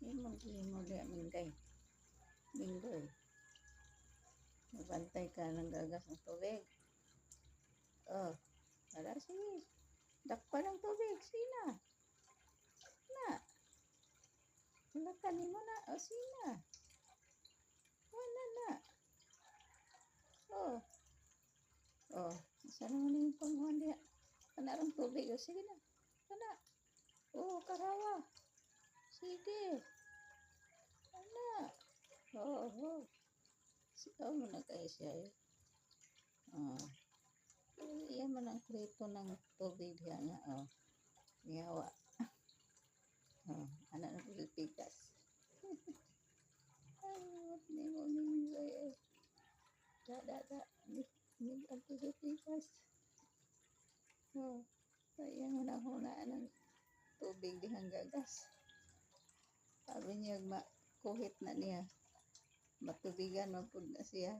Himol diha minggay. Minggoy. Magbantay ka ng gagas ng tubig. Oh, wala sige. Dakpa ng tubig. Sige na. Na. Hulakan mo na. O, sige na. Wala na. Oh. Oh, sana mo na yung panguhan diha. Kanarang tubig. O, sige na. Kana. Oh, karawa. Sige. Kana. Oh, oh. Sigaw mo na kayo siya eh. Oh. Iyan man ang krito ng tubig diha nga. Oh. Niyawa. Oh, anak na Pilipinas. Ay, ni mo minggoy eh. Da. Ni ang Pilipinas. Oh. Ayan mo na hunaan ng tubig dihang gagas. Sabi niya, kuhit na niya. Matubigan, mapud na siya.